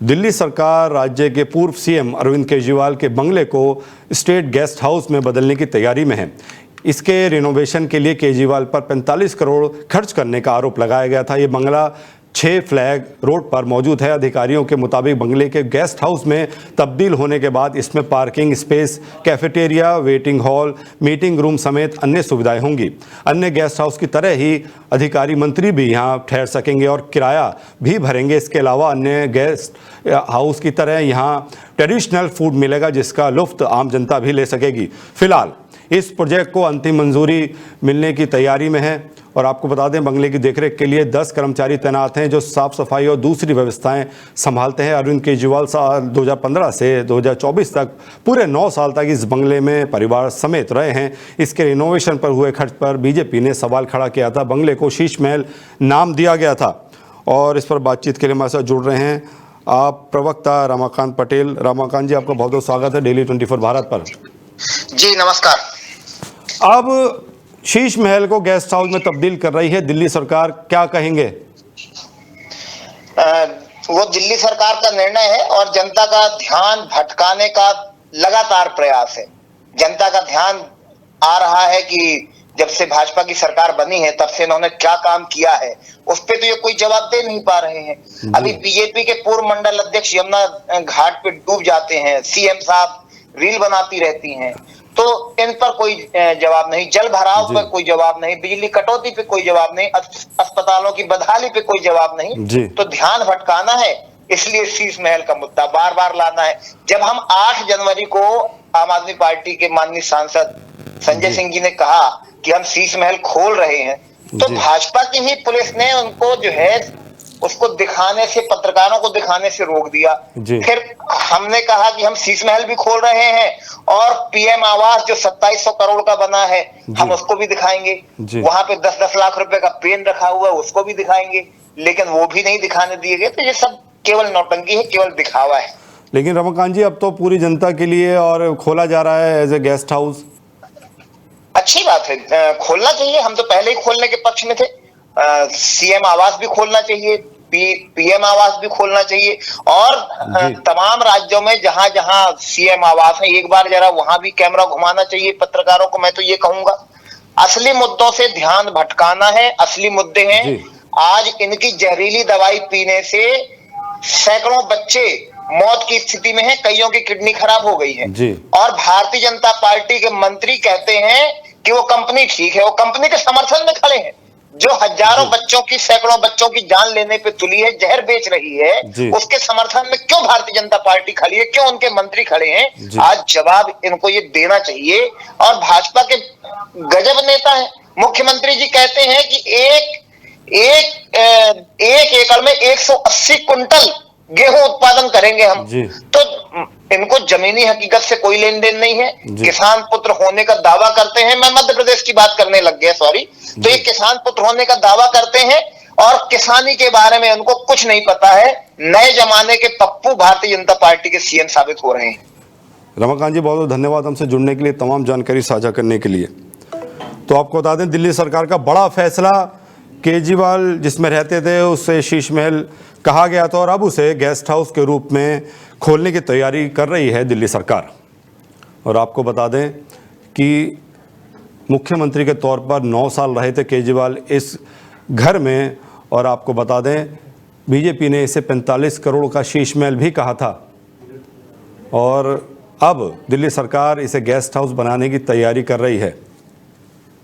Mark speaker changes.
Speaker 1: दिल्ली सरकार राज्य के पूर्व सीएम अरविंद केजरीवाल के बंगले को स्टेट गेस्ट हाउस में बदलने की तैयारी में है। इसके रिनोवेशन के लिए केजरीवाल पर 45 करोड़ खर्च करने का आरोप लगाया गया था। ये बंगला 6 फ्लैग रोड पर मौजूद है। अधिकारियों के मुताबिक बंगले के गेस्ट हाउस में तब्दील होने के बाद इसमें parking space, cafeteria, waiting hall, meeting room समेत अन्य सुविधाएं होंगी। अन्य गेस्ट हाउस की तरह ही अधिकारी मंत्री भी यहां ठहर सकेंगे और किराया भी भरेंगे। इसके अलावा अन्य गेस्ट हाउस की तरह यहां ट्रेडिशनल फूड मिलेगा, जिसका लुफ्त आम जनता भी ले सकेगी। फिलहाल इस प्रोजेक्ट को अंतिम मंजूरी मिलने की तैयारी में है और आपको बता दें, बंगले की देखरेख के लिए 10 कर्मचारी तैनात हैं जो साफ सफाई और दूसरी व्यवस्थाएं संभालते हैं। अरविंद केजरीवाल साल 2015 से 2024 तक पूरे 9 साल तक इस बंगले में परिवार समेत रहे हैं। इसके रिनोवेशन पर हुए खर्च पर बीजेपी ने सवाल खड़ा किया था। बंगले को शीश महल नाम दिया गया था और इस पर बातचीत के लिए हमारे साथ जुड़ रहे हैं आप प्रवक्ता रमाकांत पटेल। रमाकांत जी, आपका बहुत बहुत स्वागत है डेली 24 भारत पर।
Speaker 2: जी नमस्कार।
Speaker 1: अब शीश महल को गेस्ट हाउस में तब्दील कर रही है दिल्ली सरकार, क्या कहेंगे?
Speaker 2: वो दिल्ली सरकार का निर्णय है और जनता का ध्यान भटकाने का लगातार प्रयास है। जनता का ध्यान आ रहा है कि जब से भाजपा की सरकार बनी है तब से इन्होंने क्या काम किया है, उस पे तो ये कोई जवाब दे नहीं पा रहे हैं। अभी बीजेपी के पूर्व मंडल अध्यक्ष यमुना घाट पे डूब जाते हैं, सीएम साहब रील बनाती रहती हैं, तो इन पर कोई जवाब नहीं। जल भराव पर कोई जवाब नहीं, बिजली कटौती पे कोई जवाब नहीं, अस्पतालों की बदहाली पे कोई जवाब नहीं। तो ध्यान भटकाना है, इसलिए शीश महल का मुद्दा बार बार लाना है। जब हम 8 जनवरी को आम आदमी पार्टी के माननीय सांसद संजय सिंह जी ने कहा कि हम शीश महल खोल रहे हैं, तो भाजपा की ही पुलिस ने उनको जो है उसको दिखाने से, पत्रकारों को दिखाने से रोक दिया। फिर हमने कहा कि हम शीश महल भी खोल रहे हैं और पीएम आवास जो 2700 करोड़ का बना है हम उसको भी दिखाएंगे। वहां पे 10-10 लाख रुपए का पेन रखा हुआ है, उसको भी दिखाएंगे, लेकिन वो भी नहीं दिखाने दिए गए। तो ये सब केवल नौटंकी है, केवल दिखावा है।
Speaker 1: लेकिन रमाकांत जी, अब तो पूरी जनता के लिए और खोला जा रहा है एज ए गेस्ट हाउस।
Speaker 2: अच्छी बात है, खोलना चाहिए। हम तो पहले ही खोलने के पक्ष में थे। सीएम आवास भी खोलना चाहिए, पीएम आवास भी खोलना चाहिए और तमाम राज्यों में जहां जहां सीएम आवास है एक बार जरा वहां भी कैमरा घुमाना चाहिए पत्रकारों को। मैं तो ये कहूंगा, असली मुद्दों से ध्यान भटकाना है। असली मुद्दे हैं, आज इनकी जहरीली दवाई पीने से सैकड़ों बच्चे मौत की स्थिति में हैं, कईयों की किडनी खराब हो गई है और भारतीय जनता पार्टी के मंत्री कहते हैं कि वो कंपनी ठीक है, वो कंपनी के समर्थन में खड़े हैं। जो हजारों बच्चों की, सैकड़ों बच्चों की जान लेने पे तुली है, जहर बेच रही है, उसके समर्थन में क्यों भारतीय जनता पार्टी खड़ी है, क्यों उनके मंत्री खड़े हैं? आज जवाब इनको ये देना चाहिए। और भाजपा के गजब नेता है, मुख्यमंत्री जी कहते हैं कि एक एकड़ में 180 कुंटल गेहूं उत्पादन करेंगे हम। तो इनको जमीनी हकीकत से कोई लेन देन नहीं है। किसान पुत्र होने का दावा करते हैं, मैं मध्य प्रदेश की बात करने लग गया, सॉरी। तो ये किसान पुत्र होने का दावा करते हैं और किसानी के बारे में उनको कुछ नहीं पता है। नए जमाने के पप्पू भारतीय जनता पार्टी के सीएम साबित हो रहे हैं।
Speaker 1: रमाकांत जी, बहुत बहुत धन्यवाद हमसे जुड़ने के लिए, तमाम जानकारी साझा करने के लिए। तो आपको बता दें, दिल्ली सरकार का बड़ा फैसला, केजरीवाल जिसमें रहते थे उससे शीश महल कहा गया था और अब उसे गेस्ट हाउस के रूप में खोलने की तैयारी कर रही है दिल्ली सरकार। और आपको बता दें कि मुख्यमंत्री के तौर पर 9 साल रहे थे केजरीवाल इस घर में और आपको बता दें बीजेपी ने इसे 45 करोड़ का शीश महल भी कहा था और अब दिल्ली सरकार इसे गेस्ट हाउस बनाने की तैयारी कर रही है।